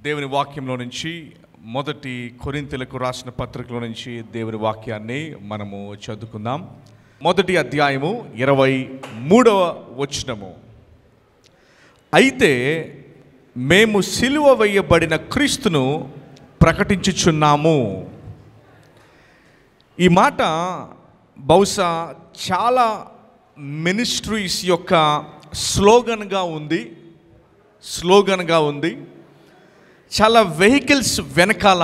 దేవుని వాక్యంలో నుంచి మొదటి కొరింథీయులకు రాసిన పత్రికలో నుంచి దేవుని వాక్యాన్ని మనము చదువుకుందాం. మొదటి అధ్యాయము 23వ వచనము. అయితే మేము సిలువ వేయబడిన క్రీస్తును ప్రకటించుచున్నాము. ఈ మాట బహుశా చాలా మినిస్ట్రీస్ యొక్క స్లోగన్గా ఉంది. చాలా వెహికల్స్ వెనకాల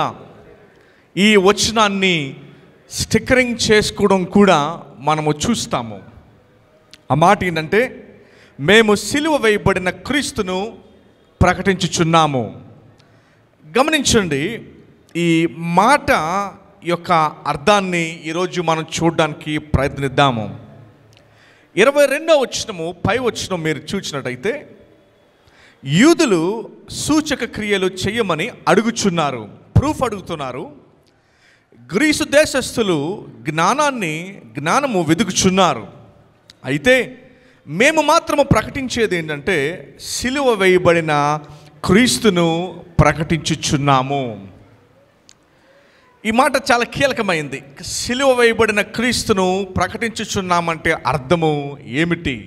ఈ వచనాన్ని స్టిక్కరింగ్ చేసుకోవడం కూడా మనము చూస్తాము. ఆ మాట ఏంటంటే, మేము సిలువ వేయబడిన క్రీస్తును ప్రకటించుచున్నాము. గమనించండి, ఈ మాట యొక్క అర్థాన్ని ఈరోజు మనం చూడడానికి ప్రయత్నిద్దాము. 22వ వచనము పై వచనం మీరు చూసినట్టయితే, యూదులు సూచక క్రియలు చేయమని అడుగుచున్నారు, ప్రూఫ్ అడుగుతున్నారు. గ్రీసు దేశస్థులు జ్ఞానము వెదుకుచున్నారు. అయితే మేము మాత్రము ప్రకటించేది ఏంటంటే, సిలువ వేయబడిన క్రీస్తును ప్రకటించుచున్నాము. ఈ మాట చాలా కీలకమైంది. సిలువ వేయబడిన క్రీస్తును ప్రకటించుచున్నామంటే అర్థము ఏమిటి?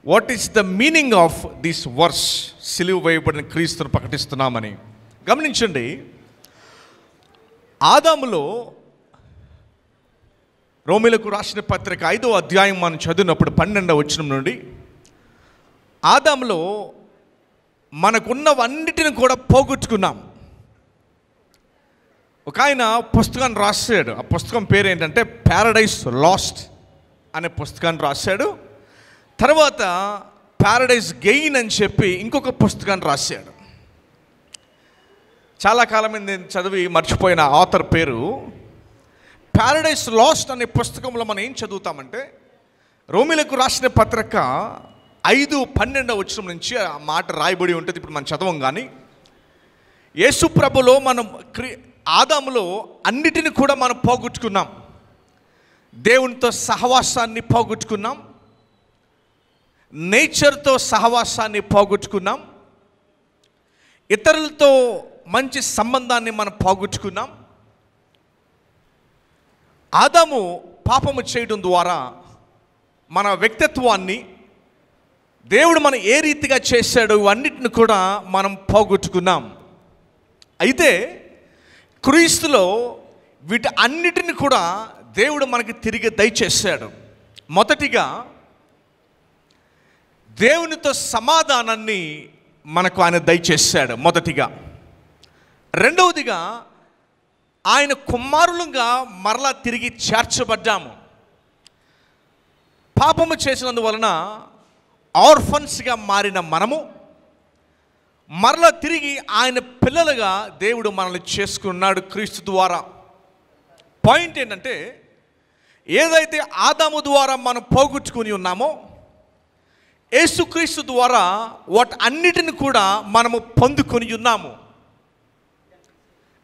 What is the meaning of this verse? సిలువ వేయబడిన క్రీస్తును ప్రకటిస్తున్నామని గమనించండి. ఆదాములో, రోమీయులకు రాసిన పత్రిక 5వ అధ్యాయం మనం చదివినప్పుడు 12వ వచనం నుండి, ఆదాములో మనకున్నవన్నిటిని కూడా పోగొట్టుకున్నాం. ఒక ఆయన పుస్తకాన్ని రాశాడు. ఆ పుస్తకం పేరు ఏంటంటే ప్యారడైజ్ లాస్ట్ అనే పుస్తకాన్ని రాశాడు. తర్వాత ప్యారడైజ్ గెయిన్ అని చెప్పి ఇంకొక పుస్తకాన్ని రాశాడు. చాలా కాలం నేను చదివి మర్చిపోయిన ఆథర్ పేరు. ప్యారడైజ్ లాస్ట్ అనే పుస్తకంలో మనం ఏం చదువుతామంటే, రోమీయులకు రాసిన పత్రిక 5:12వ వచనం నుంచి ఆ మాట రాయబడి ఉంటుంది. ఇప్పుడు మనం చదవం. కానీ యేసు ప్రభులో మనం ఆదాములో అన్నిటిని కూడా మనం పోగొట్టుకున్నాం. దేవునితో సహవాసాన్ని పోగొట్టుకున్నాం, నేచర్తో సహవాసాన్ని పోగొట్టుకున్నాం, ఇతరులతో మంచి సంబంధాన్ని మనం పోగొట్టుకున్నాం. ఆదాము పాపము చేయడం ద్వారా మన వ్యక్తిత్వాన్ని, దేవుడు మనం ఏ రీతిగా చేశాడో ఇవన్నిటిని కూడా మనం పోగొట్టుకున్నాం. అయితే క్రీస్తులో వీటి అన్నిటిని కూడా దేవుడు మనకి తిరిగి దయచేశాడు. మొదటిగా దేవునితో సమాధానాన్ని మనకు ఆయన దయచేశాడు. మొదటిగా. రెండవదిగా ఆయన కుమారులుగా మరలా తిరిగి చేర్చబడ్డాము. పాపము చేసినందువలన ఆర్ఫన్స్గా మారిన మనము మరలా తిరిగి ఆయన పిల్లలుగా దేవుడు మనల్ని చేసుకున్నాడు క్రీస్తు ద్వారా. పాయింట్ ఏంటంటే, ఏదైతే ఆదాము ద్వారా మనం పోగొట్టుకుని ఉన్నామో, యేసుక్రీస్తు ద్వారా వాటి అన్నిటిని కూడా మనము పొందుకొని ఉన్నాము.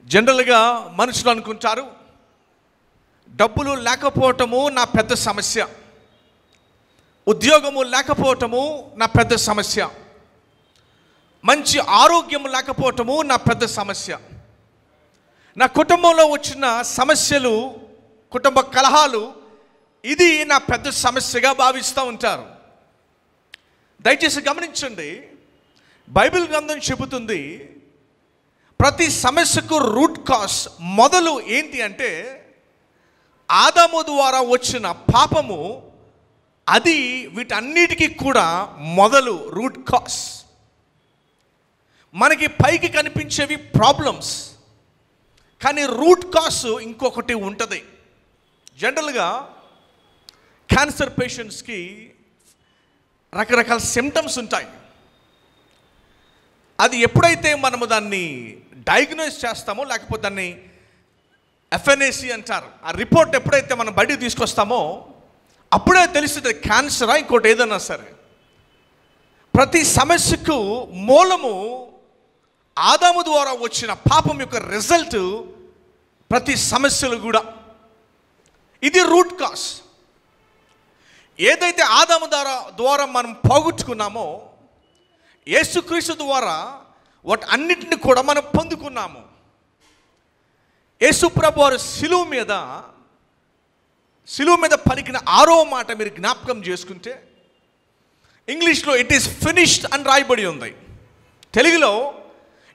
జనరల్గా మనుషులు అనుకుంటారు, డబ్బులు లేకపోవటము నా పెద్ద సమస్య, ఉద్యోగము లేకపోవటము నా పెద్ద సమస్య, మంచి ఆరోగ్యం లేకపోవటము నా పెద్ద సమస్య, నా కుటుంబంలో వచ్చిన సమస్యలు, కుటుంబ కలహాలు, ఇది నా పెద్ద సమస్యగా భావిస్తూ ఉంటారు. దయచేసి గమనించండి, బైబిల్ గ్రంథం చెబుతుంది ప్రతి సమస్యకు రూట్ కాజ్ మొదలు ఏంటి అంటే, ఆదాము ద్వారా వచ్చిన పాపము. అది వీటన్నిటికీ కూడా మొదలు, రూట్ కాజ్. మనకి పైకి కనిపించేవి ప్రాబ్లమ్స్, కానీ రూట్ కాజ్ ఇంకొకటి ఉంటుంది. జనరల్గా క్యాన్సర్ పేషెంట్స్కి రకరకాల సిమ్టమ్స్ ఉంటాయి. అది ఎప్పుడైతే మనము దాన్ని డయాగ్నోస్ చేస్తామో, లేకపోతే దాన్ని ఎఫ్ఎన్ఏసి అంటారు, ఆ రిపోర్ట్ ఎప్పుడైతే మనం బయటికి తీసుకొస్తామో అప్పుడే తెలుస్తుంది క్యాన్సరా ఇంకోటి ఏదైనా సరే. ప్రతి సమస్యకు మూలము ఆదాము ద్వారా వచ్చిన పాపం యొక్క రిజల్ట్. ప్రతి సమస్యలు కూడా ఇది రూట్ కాజ్. ఏదైతే ఆదాము ద్వారా మనం పోగొట్టుకున్నామో, యేసుక్రీస్తు ద్వారా వాటి అన్నిటిని కూడా మనం పొందుకున్నాము. యేసుప్రభు వారు శిలువ మీద పలికిన 6వ మాట మీరు జ్ఞాపకం చేసుకుంటే, ఇంగ్లీష్లో ఇట్ ఈస్ ఫినిష్డ్ అని రాయబడి ఉంది. తెలుగులో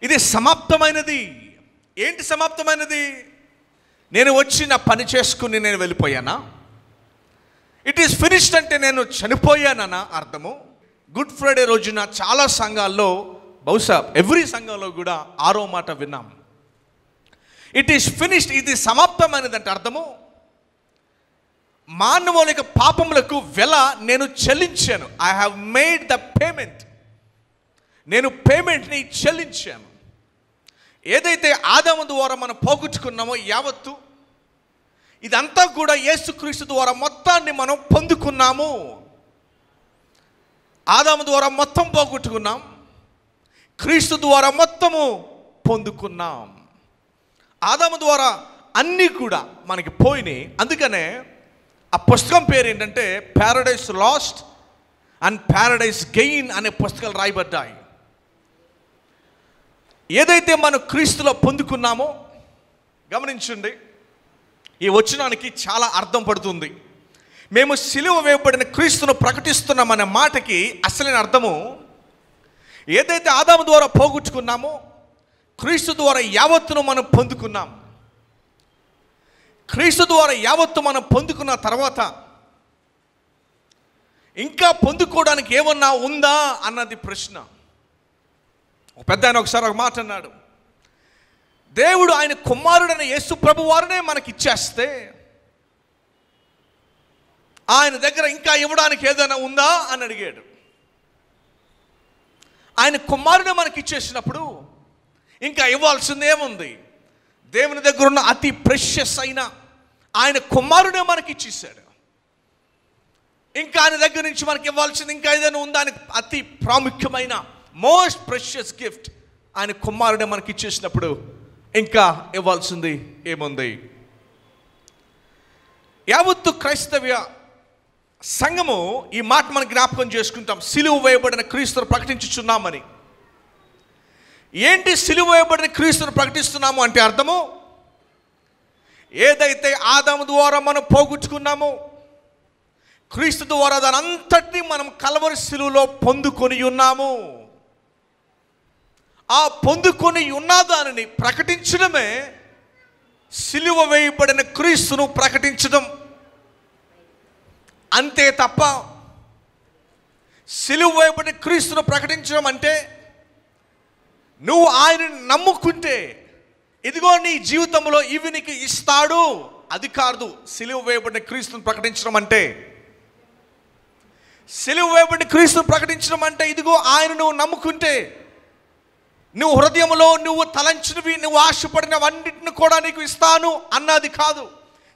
ఇది సమాప్తమైనది. ఏంటి సమాప్తమైనది? నేను వచ్చి నా పని చేసుకుని నేను వెళ్ళిపోయానా? ఇట్ ఈస్ ఫినిష్డ్ అంటే నేను చనిపోయానన్నా అర్థము. గుడ్ ఫ్రైడే రోజున చాలా సంఘాల్లో, బహుశా ఎవ్రీ సంఘంలో కూడా 6వ మాట విన్నాం. ఇట్ ఈస్ ఫినిష్డ్, ఇది సమాప్తమైనది అంటే అర్థము మానవుల పాపములకు వెల నేను చెల్లించాను. I have made the payment. నేను పేమెంట్ని చెల్లించాను. ఏదైతే ఆదాము ద్వారా మనం పోగొట్టుకున్నామో యావత్తు, ఇదంతా కూడా యేసుక్రీస్తు ద్వారా మొత్తాన్ని మనం పొందుకున్నాము. ఆదాము ద్వారా మొత్తం పోగొట్టుకున్నాం, క్రీస్తు ద్వారా మొత్తము పొందుకున్నాం. ఆదాము ద్వారా అన్నీ కూడా మనకి పోయినాయి. అందుకనే ఆ పుస్తకం పేరు ఏంటంటే Paradise last and Paradise gain అనే పుస్తకాలు రాయబడ్డాయి. ఏదైతే మనం క్రీస్తులో పొందుకున్నామో, గమనించండి, ఈ వచనానికి చాలా అర్థం పడుతుంది. మేము సిలువ వేయబడిన క్రీస్తును ప్రకటిస్తున్నామనే మాటకి అసలైన అర్థము, ఏదైతే ఆదాము ద్వారా పోగొట్టుకున్నామో క్రీస్తు ద్వారా యావత్తును మనం పొందుకున్నాం. క్రీస్తు ద్వారా యావత్తు మనం పొందుకున్న తర్వాత ఇంకా పొందుకోవడానికి ఏమన్నా ఉందా అన్నది ప్రశ్న. ఒక పెద్ద ఆయన ఒకసారి ఒక మాట అన్నాడు, దేవుడు ఆయన కుమారుడైన యేసు ప్రభు వారినే మనకి ఇచ్చేస్తే ఆయన దగ్గర ఇంకా ఇవ్వడానికి ఏదైనా ఉందా అని అడిగాడు. ఆయన కుమారుడే మనకి ఇచ్చేసినప్పుడు ఇంకా ఇవ్వాల్సింది ఏముంది? దేవుని దగ్గర ఉన్న అతి ప్రెషియస్ అయిన ఆయన కుమారుడే మనకి ఇచ్చేసాడు. ఇంకా ఆయన దగ్గర నుంచి మనకి ఇవ్వాల్సింది ఇంకా ఏదైనా ఉందా? ఆయన అతి ప్రాముఖ్యమైన మోస్ట్ ప్రెషియస్ గిఫ్ట్ ఆయన కుమారుడే మనకి ఇచ్చేసినప్పుడు ఇంకా ఇవ్వాల్సింది ఏముంది? యావత్తు క్రైస్తవ్య సంఘము ఈ మాట మనం జ్ఞాపకం చేసుకుంటాం, సిలువ వేయబడిన క్రీస్తును ప్రకటించుచున్నామని. ఏంటి సిలువ వేయబడిన క్రీస్తును ప్రకటిస్తున్నాము అంటే అర్థము, ఏదైతే ఆదాము ద్వారా మనం పోగొట్టుకున్నామో క్రీస్తు ద్వారా దాని అంతటినీ మనం కల్వరి సిలువలో పొందుకొని ఉన్నాము. ఆ పొందుకొని ఉన్న దానిని ప్రకటించడమే సిలువ వేయబడిన క్రీస్తును ప్రకటించడం. అంతే తప్ప సిలువ వేయబడిన క్రీస్తును ప్రకటించడం అంటే నువ్వు ఆయనను నమ్ముకుంటే ఇదిగో నీ జీవితంలో ఇవి నీకు ఇస్తాడు, అది కాదు. సిలువ వేయబడిన క్రీస్తును ప్రకటించడం అంటే, సిలువ వేయబడిన క్రీస్తును ప్రకటించడం అంటే ఇదిగో ఆయన నువ్వు నమ్ముకుంటే నువ్వు హృదయంలో నువ్వు తలంచినవి, నువ్వు ఆశపడినవన్నిటిని కూడా నీకు ఇస్తాను అన్నది కాదు.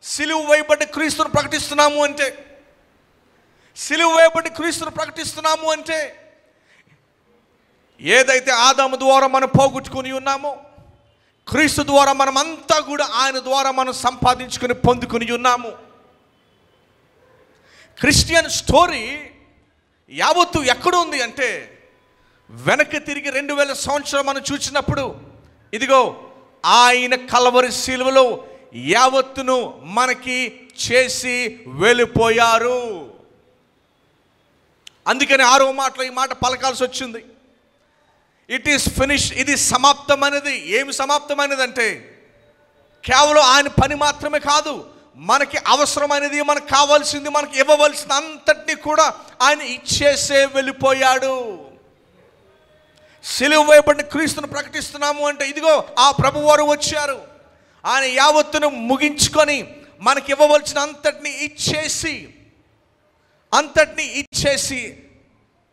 సిలువ వేయబడిన క్రీస్తును ప్రకటిస్తున్నాము అంటే, సిలువ వేయబడిన క్రీస్తును ప్రకటిస్తున్నాము అంటే ఏదైతే ఆదాము ద్వారా మనం పోగొట్టుకుని ఉన్నామో క్రీస్తు ద్వారా మనం అంతా కూడా ఆయన ద్వారా మనం సంపాదించుకుని పొందుకుని ఉన్నాము. క్రిస్టియన్ స్టోరీ యావత్తు ఎక్కడుంది అంటే, వెనక్కి తిరిగి 2000 సంవత్సరాలు మనం చూసినప్పుడు ఇదిగో ఆయన కల్వరి సిలువలో యావత్తును మనకి చేసి వెళ్ళిపోయారు. అందుకని 6వ మాటలో ఈ మాట పలకాల్సి వచ్చింది. ఇట్ ఈస్ ఫినిష్, ఇది సమాప్తమైనది. ఏమి సమాప్తమైనది అంటే కేవలం ఆయన పని మాత్రమే కాదు, మనకి అవసరమైనది, మనకు కావాల్సింది, మనకి ఇవ్వవలసిన అంతటినీ కూడా ఆయన ఇచ్చేసే వెళ్ళిపోయాడు. సిలువ వేయబడిన క్రీస్తును ప్రకటిస్తున్నాము అంటే ఇదిగో ఆ ప్రభువారు వచ్చారు, ఆయన యావత్తును ముగించుకొని మనకి ఇవ్వవలసిన అంతటినీ ఇచ్చేసి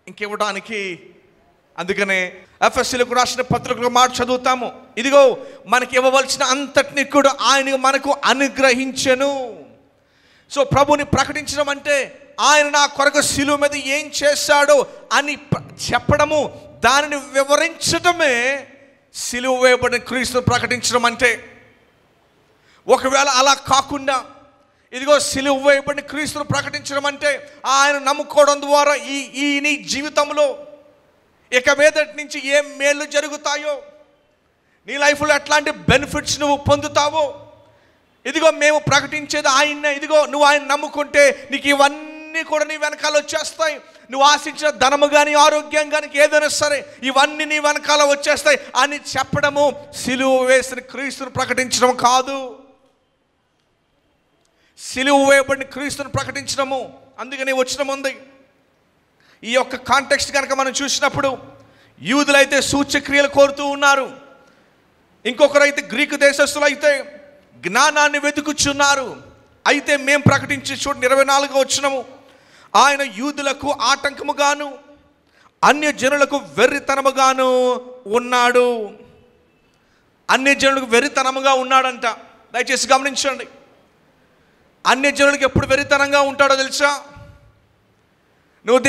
ఇంకివ్వడానికి. అందుకనే ఎఫెసీయులకు రాసిన పత్రికలో మాట చదువుతాము, ఇదిగో మనకి ఇవ్వవలసిన అంతటినీ కూడా ఆయన మనకు అనుగ్రహించెను. సో ప్రభుని ప్రకటించడం అంటే ఆయన నా కొరకు సిలువ మీద ఏం చేశాడో అని చెప్పడము, దానిని వివరించడమే సిలువ వేయబడిన క్రీస్తును ప్రకటించడం అంటే. ఒకవేళ అలా కాకుండా ఇదిగో సిలువ వేయబడిన క్రీస్తును ప్రకటించడం అంటే ఆయన నమ్ముకోవడం ద్వారా ఈ నీ జీవితంలో ఇక మీదటి నుంచి ఏం మేలు జరుగుతాయో, నీ లైఫ్లో ఎట్లాంటి బెనిఫిట్స్ నువ్వు పొందుతావో, ఇదిగో మేము ప్రకటించేది ఆయన్నే. ఇదిగో నువ్వు ఆయన నమ్ముకుంటే నీకు ఇవన్నీ కూడా నీ వెనకాల వచ్చేస్తాయి. నువ్వు ఆశించిన ధనము కానీ, ఆరోగ్యం కానీ, ఏదైనా సరే ఇవన్నీ నీ వెనకాల వచ్చేస్తాయి అని చెప్పడము సిలువ వేసిన క్రీస్తును ప్రకటించడం కాదు. సిలువ వేయబడిన క్రీస్తును ప్రకటించడము. అందుకని వచనం ఉంది. ఈ యొక్క కాంటెక్స్ట్ కనుక మనం చూసినప్పుడు, యూదులైతే సూచ్యక్రియలు కోరుతూ ఉన్నారు, ఇంకొకరైతే గ్రీకు దేశస్తులు అయితే జ్ఞానాన్ని వెతుకుచున్నారు. అయితే మేము ప్రకటించి చూడండి 24వ వచనము, ఆయన యూదులకు ఆటంకముగాను అన్యజనులకు వెర్రితనముగాను ఉన్నాడు. అన్యజనులకు వెర్రితనముగా ఉన్నాడంట. దయచేసి గమనించండి. అన్యజనులకు ఎప్పుడు వెర్రితనంగా ఉంటాడో తెలుసా? నువ్వు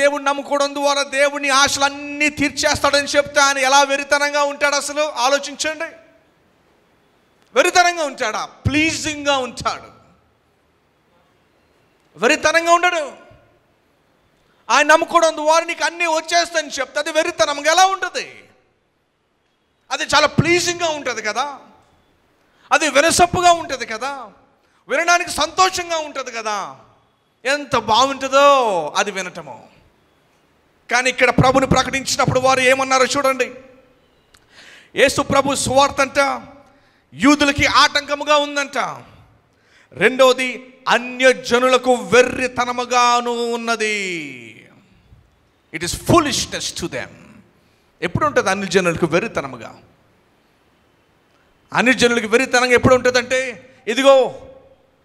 దేవుడిని నమ్ముకోవడం ద్వారా దేవుని ఆశలన్నీ తీర్చేస్తాడని చెప్తే ఆయన ఎలా వెర్రితనంగా ఉంటాడు? అసలు ఆలోచించండి. వెర్రితనంగా ఉంటాడా? ప్లీజింగ్గా ఉంటాడు. వెర్రితనంగా ఉండడు. ఆయన నమ్ముకోవడం ద్వారా నీకు అన్నీ వచ్చేస్తాయని చెప్తే అది వెర్రితనంగా ఎలా ఉంటుంది? అది చాలా ప్లీజింగ్గా ఉంటుంది కదా, అది వినసొప్పుగా ఉంటుంది కదా, వినడానికి సంతోషంగా ఉంటుంది కదా. ఎంత బాగుంటుందో అది వినటము. కానీ ఇక్కడ ప్రభుని ప్రకటించినప్పుడు వారు ఏమన్నారో చూడండి. యేసు ప్రభు సువార్త అంట యూదులకి ఆటంకముగా ఉందంట. రెండవది, అన్యజనులకు వెర్రితనముగాను ఉన్నది. It is foolishness to them. ఎప్పుడు ఉంటుంది అన్యజనులకు వెర్రితనముగా? అన్యజనులకు వెర్రితనంగా ఎప్పుడు ఉంటుందంటే, ఇదిగో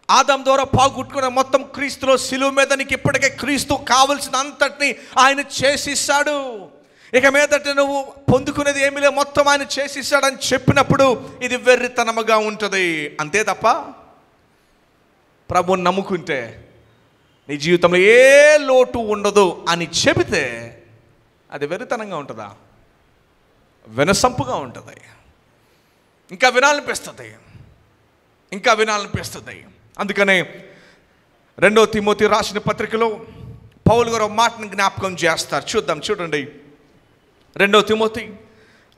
ఆదాం ద్వారా పాగుట్టుకున్న మొత్తం క్రీస్తులో సిలువ మీద నీకు ఇప్పటికే క్రీస్తు కావలసిన అంతటిని ఆయన చేసిస్తాడు. ఇక మీదట నువ్వు పొందుకునేది ఏమీ లేదు, మొత్తం ఆయన చేసిస్తాడని చెప్పినప్పుడు ఇది వెర్రితనముగా ఉంటుంది. అంతే తప్ప ప్రభువుని నమ్ముకుంటే నీ జీవితంలో ఏ లోటు ఉండదు అని చెబితే అది వెర్రితనంగా ఉంటుందా? వినసంపుగా ఉంటుంది. ఇంకా వినాలనిపిస్తుంది. అందుకనే 2వ తిమోతి రాసిన పత్రికలో పౌలు గారు మాటను జ్ఞాపకం చేస్తారు. చూడండి. 2వ తిమోతి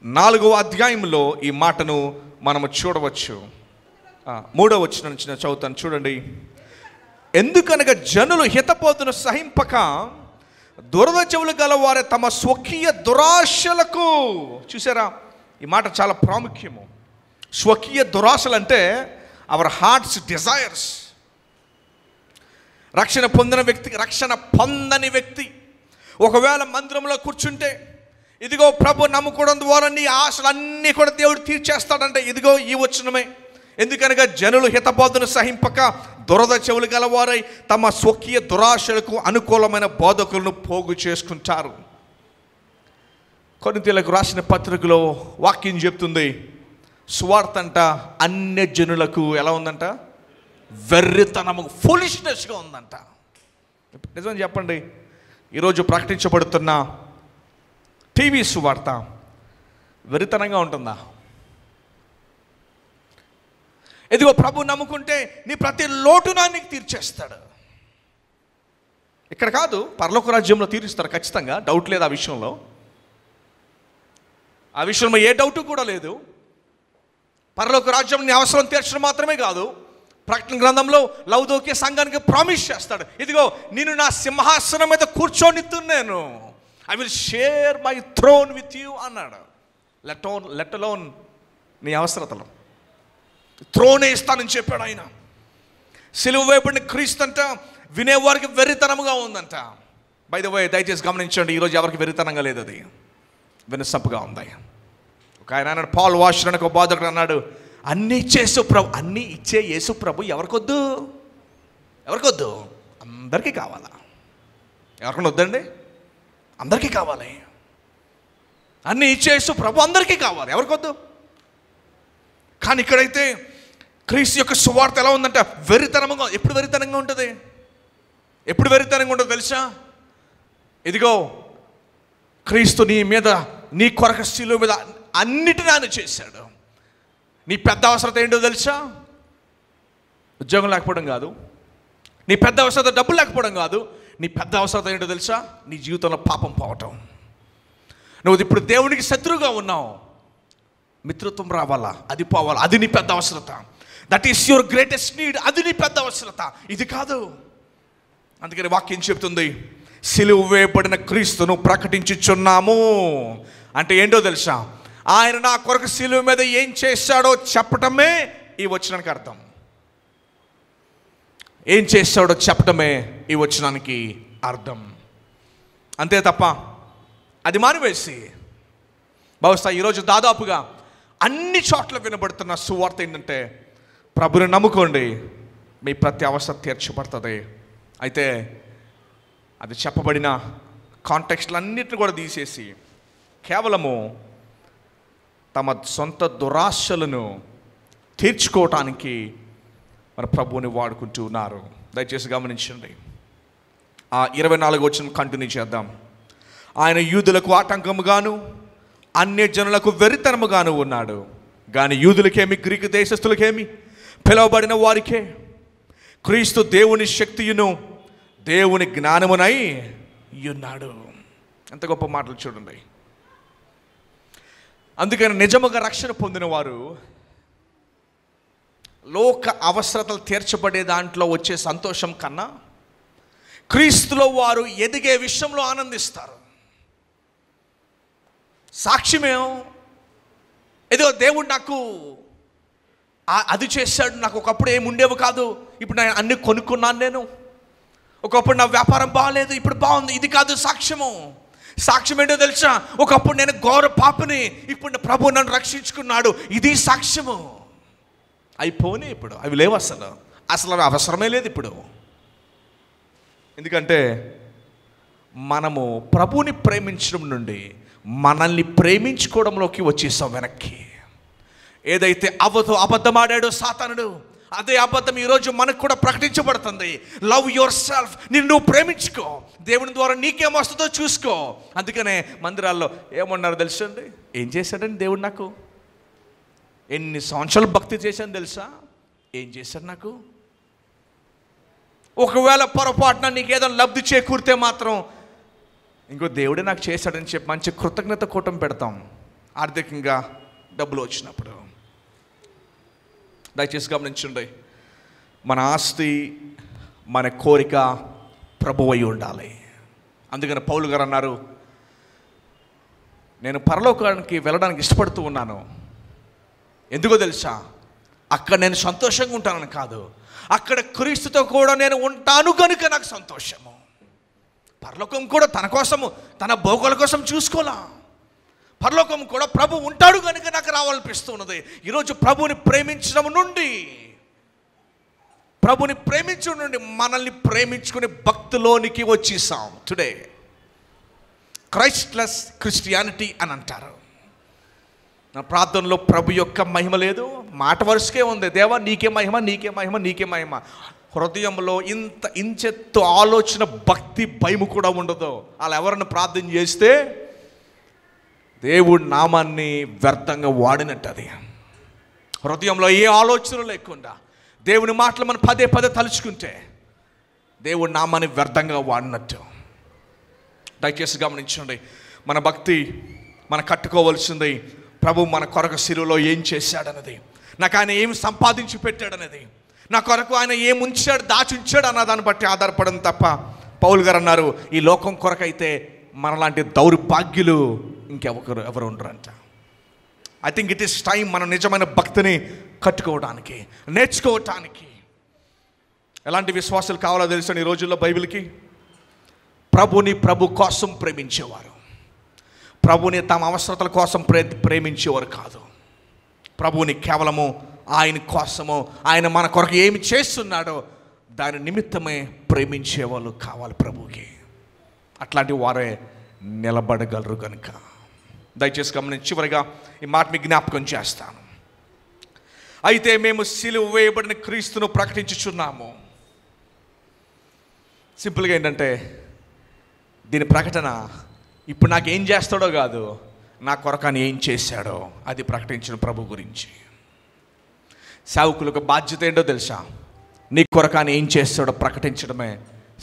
4వ అధ్యాయంలో ఈ మాటను మనము చూడవచ్చు. 3వ వచనం నుంచి చదువుతాను చూడండి. ఎందుకనగా జనులు హితబోధను సహింపక దురద చెవులు గలవారే తమ స్వకీయ దురాశలకు. చూసారా, ఈ మాట చాలా ప్రాముఖ్యము. స్వకీయ దురాశలు అంటే అవర్ హార్ట్స్ డిజైర్స్. రక్షణ పొందని వ్యక్తి ఒకవేళ మందిరంలో కూర్చుంటే, ఇదిగో ప్రభు నమ్ముకోవడం ద్వారా నీ ఆశలన్నీ కూడా దేవుడు తీర్చేస్తాడంటే, ఇదిగో ఈ వచనమే. ఎందుకనగా జనులు హితబోధను సహింపక దురద చెవులు గలవారై తమ స్వకీయ దురాశలకు అనుకూలమైన బోధకులను పోగు చేసుకుంటారు. కొరింథీయులకు రాసిన పత్రికలో వాక్యం చెప్తుంది, సువార్త అంట అన్యజనులకు ఎలా ఉందంట? వెర్రితనము, ఫూలిష్నెస్గా ఉందంట. నిజం చెప్పండి, ఈరోజు ప్రకటించబడుతున్న టీవీ సువార్త వెర్రితనంగా ఉంటుందా? ఇదిగో ప్రభు నమ్ముకుంటే నీ ప్రతి లోటునా నీకు తీర్చేస్తాడు. ఇక్కడ కాదు, పరలోక రాజ్యంలో తీరుస్తారు ఖచ్చితంగా, డౌట్ లేదు ఆ విషయంలో. ఆ విషయంలో ఏ డౌటు కూడా లేదు. పరలోక రాజ్యం నీ అవసరం తీర్చడం మాత్రమే కాదు, ప్రకటన గ్రంథంలో లౌదోక్య సంఘానికి ప్రామిస్ చేస్తాడు, ఇదిగో నేను నా సింహాసనం మీద కూర్చొనిస్తున్నాను, I will share my throne with you అన్నాడు. లెట్ అలోన్ నీ అవసరతలు, థ్రోనే ఇస్తానని చెప్పాడు ఆయన. సిలువ వేయబడిన క్రీస్తు అంట వినేవారికి వెర్రితనముగా ఉందంట. బై ద వే, దయచేసి గమనించండి, ఈరోజు ఎవరికి వెర్రితనంగా లేదు, అది వినసంపుగా ఉంది. ఒక ఆయన అన్నాడు, పాల్ వాషర్ అని ఒక బోధకుడు అన్నాడు, అన్నీ ఇచ్చే యేసు ప్రభు ఎవరికొద్దు? అందరికీ కావాలా? ఎవరికైనా వద్దండి? అందరికీ కావాలి. అన్నీ ఇచ్చే యేసు ప్రభు అందరికీ కావాలి, ఎవరికొద్దు? కానీ ఇక్కడైతే క్రీస్తు యొక్క సువార్త ఎలా ఉందంటే వెర్రితనంగా. ఎప్పుడు వెర్రితనంగా ఉంటుంది? తెలుసా? ఇదిగో క్రీస్తు నీ మీద, నీ కొరకు శిలువ మీద అన్నిటిని ఆయన చేశాడు. నీ పెద్ద అవసరత ఏంటో తెలుసా? ఉద్యోగం లేకపోవడం కాదు, నీ పెద్ద అవసరత డబ్బులు లేకపోవడం కాదు, నీ పెద్ద అవసరత ఏంటో తెలుసా? నీ జీవితంలో పాపం పోవటం. నువ్వు ఇప్పుడు దేవునికి శత్రువుగా ఉన్నావు, మిత్రత్వం రావాలా, అది పోవాలా, అది నీ పెద్ద అవసరత. That is your greatest need. అది నీ పెద్ద అవసరత, ఇది కాదు. అందుకని వాక్యం చెప్తుంది, సిలువ వేయబడిన క్రీస్తును ప్రకటించుచున్నాము అంటే ఏంటో తెలుసా? ఆయన నా కొరకు సిలువ మీద ఏం చేశాడో చెప్పటమే ఈ వచనానికి అర్థం. ఏం చేశాడో చెప్పటమే ఈ వచనానికి అర్థం. అంతే తప్ప అది మానివేసి బహుశా ఈరోజు దాదాపుగా అన్ని చోట్ల వినబడుతున్న సువార్త ఏంటంటే, ప్రభుని నమ్ముకోండి, మీ ప్రతి అవసరం తీర్చబడుతుంది. అయితే అది చెప్పబడిన కాంటెక్స్ట్లన్నిటిని కూడా తీసేసి కేవలము తమ సొంత దురాశలను తీర్చుకోవటానికి మన ప్రభువుని వాడుకుంటూ ఉన్నారు. దయచేసి గమనించండి. ఆ 24వ వచనం కంటిన్యూ చేద్దాం. ఆయన యూదులకు ఆటంకముగాను అన్యజనులకు వెరితనముగాను ఉన్నాడు, కానీ యూదులకేమి గ్రీకు దేశస్థులకేమి పిలువబడిన వారికే క్రీస్తు దేవుని శక్తియును దేవుని జ్ఞానమునై ఉన్నాడు. ఎంత గొప్ప మాటలు చూడండి. అందుకని నిజముగా రక్షణ పొందిన వారు లోక అవసరతలు తీర్చబడే దాంట్లో వచ్చే సంతోషం కన్నా క్రీస్తులో వారు ఎదిగే విషయంలో ఆనందిస్తారు. సాక్ష్యమేమో ఏదో దేవుడు నాకు అది చేశాడు, నాకు ఒకప్పుడు ఏమి ఉండేవి కాదు, ఇప్పుడు నేను అన్ని కొనుక్కున్నాను, నేను ఒకప్పుడు నా వ్యాపారం బాగాలేదు, ఇప్పుడు బాగుంది, ఇది కాదు సాక్ష్యము. సాక్ష్యం ఏంటో తెలుసా? ఒకప్పుడు నేను ఘోర పాపిని, ఇప్పుడు ప్రభు నన్ను రక్షించుకున్నాడు, ఇది సాక్ష్యము. అయిపోయి ఇప్పుడు అవి లేవు, అసలు అవసరమే లేదు ఇప్పుడు. ఎందుకంటే మనము ప్రభుని ప్రేమించడం నుండి మనల్ని ప్రేమించుకోవడంలోకి వచ్చేసాం వెనక్కి. ఏదైతే అబద్ధమాడాడో సాతానుడు, అదే అబద్ధం ఈరోజు మనకు కూడా ప్రకటించబడుతుంది. లవ్ యువర్ సెల్ఫ్, నిన్ను ప్రేమించుకో, దేవుని ద్వారా నీకేమొస్తుందో చూసుకో. అందుకనే మందిరాల్లో ఏమన్నారు తెలుసండి? ఏం చేశాడండి దేవుడు నాకు? ఎన్ని సంవత్సరాలు భక్తి చేశాను తెలుసా? ఏం చేశాడు నాకు? ఒకవేళ పొరపాటున నీకేదో లబ్ధి చేకూరితే మాత్రం ఇంకో దేవుడే నాకు చేశాడని చెప్పి మంచి కృతజ్ఞత కూటం పెడతాం ఆర్థికంగా డబ్బులు వచ్చినప్పుడు. దయచేసి గమనించండి, మన ఆస్తి మన కోరిక ప్రభువై ఉండాలి. అందుకని పౌలు గారు అన్నారు, నేను పరలోకానికి వెళ్ళడానికి ఇష్టపడుతూ ఉన్నాను. ఎందుకో తెలుసా? అక్కడ నేను సంతోషంగా ఉంటానని కాదు, అక్కడ క్రీస్తుతో కూడా నేను ఉంటాను కనుక నాకు సంతోషము. పరలోకం కూడా తన కోసము, తన భోగాల కోసం చూసుకోలా. పరలోకం కూడా ప్రభు ఉంటాడు కనుక నాకు రావాలనిపిస్తున్నది. ఈరోజు ప్రభుని ప్రేమించడం నుండి మనల్ని ప్రేమించుకునే భక్తిలోనికి వచ్చేసాం. టుడే క్రైస్ట్లెస్ క్రిస్టియానిటీ అని అంటారు. నా ప్రార్థనలో ప్రభు యొక్క మహిమ లేదు, మాట వరుసకే ఉంది. దేవా నీకే మహిమ, నీకే మహిమ, నీకే మహిమ. హృదయంలో ఇంచెత్తు ఆలోచన, భక్తి, భయము కూడా ఉండదు. అలా ఎవరిని ప్రార్థన చేస్తే దేవుడి నామాన్ని వ్యర్థంగా వాడినట్టు. అది హృదయంలో ఏ ఆలోచన లేకుండా దేవుని మాటలు మనం పదే పదే తలుచుకుంటే దేవుడి నామాన్ని వ్యర్థంగా వాడినట్టు. దయచేసి గమనించండి, మన భక్తి మన కట్టుకోవాల్సింది ప్రభు మన కొరకు సిలువలో ఏం చేశాడన్నది, నాకు ఆయన ఏం సంపాదించి పెట్టాడనేది, నా కొరకు ఆయన ఏం ఉంచాడు, దాచి ఉంచాడు అన్న దాన్ని బట్టి ఆధారపడడం తప్ప. పౌలు గారు అన్నారు, ఈ లోకం కొరకైతే మనలాంటి దౌర్భాగ్యులు ఎవరు ఉండరంట. I think it is time మనం నిజమైన భక్తిని కట్టుకోవడానికి, నేర్చుకోవటానికి. ఎలాంటి విశ్వాసాలు కావాలో తెలుసు ఈ రోజుల్లో బైబిల్కి? ప్రభు కోసం ప్రేమించేవారు, ప్రభుని తమ అవసరతల కోసం ప్రేమించేవారు కాదు. ప్రభుని కేవలము ఆయన కోసము, ఆయన మన కొరకు ఏమి చేస్తున్నాడో దాని నిమిత్తమే ప్రేమించేవాళ్ళు కావాలి ప్రభుకి. అట్లాంటి వారే నిలబడగలరు కనుక దయచేసి గమనించి చివరిగా ఈ మాట మీకు జ్ఞాపకం చేస్తాను. అయితే మేము సిలువ వేయబడిన క్రీస్తును ప్రకటించుచున్నాము. సింపుల్గా ఏంటంటే దీని ప్రకటన ఇప్పుడు నాకు ఏం చేస్తాడో కాదు, నా కొరకని ఏం చేశాడో అది ప్రకటించిన ప్రభు గురించి. సేవకులకు బాధ్యత ఏంటో తెలుసా? నీ కొరకని ఏం చేస్తాడో ప్రకటించడమే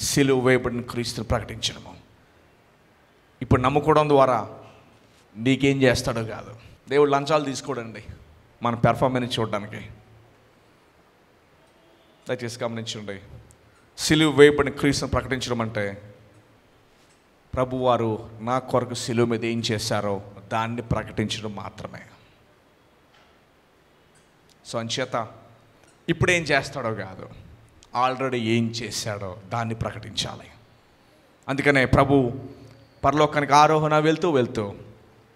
సిలువ వేయబడిన క్రీస్తును ప్రకటించడము. ఇప్పుడు నమ్ముకోవడం ద్వారా నీకేం చేస్తాడో కాదు. దేవుడు లంచాలు తీసుకోడండి మన పెర్ఫార్మెన్స్ చూడడానికి. దయచేసి గమనించండి. సిలువ వేయబడిన క్రీస్తును ప్రకటించడం అంటే ప్రభువారు నా కొరకు సిలువ మీద ఏం చేశారో దాన్ని ప్రకటించడం మాత్రమే. సో అంచేత ఇప్పుడేం చేస్తాడో కాదు, ఆల్రెడీ ఏం చేశాడో దాన్ని ప్రకటించాలి. అందుకనే ప్రభు పరలోకానికి ఆరోహణ వెళ్తూ వెళ్తూ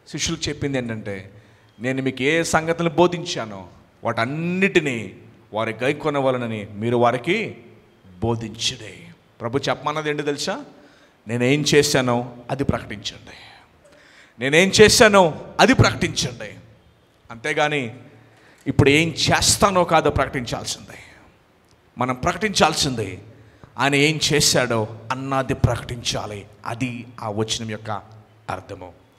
శిష్యులకు చెప్పింది ఏంటంటే, నేను మీకు ఏ సంగతులు బోధించానో వాటన్నిటినీ వారి గైకొనవలనని మీరు వారికి బోధించడే. ప్రభు చెప్పమన్నది ఏంటి తెలుసా? నేనేం చేశానో అది ప్రకటించండి, నేనేం చేశానో అది ప్రకటించండి. అంతేగాని ఇప్పుడు ఏం చేస్తానో కాదో ప్రకటించాల్సిందే. మనం ప్రకటించాల్సిందే ఆయన ఏం చేశాడో అన్నది ప్రకటించాలి. అది ఆ వచనం యొక్క అర్థము.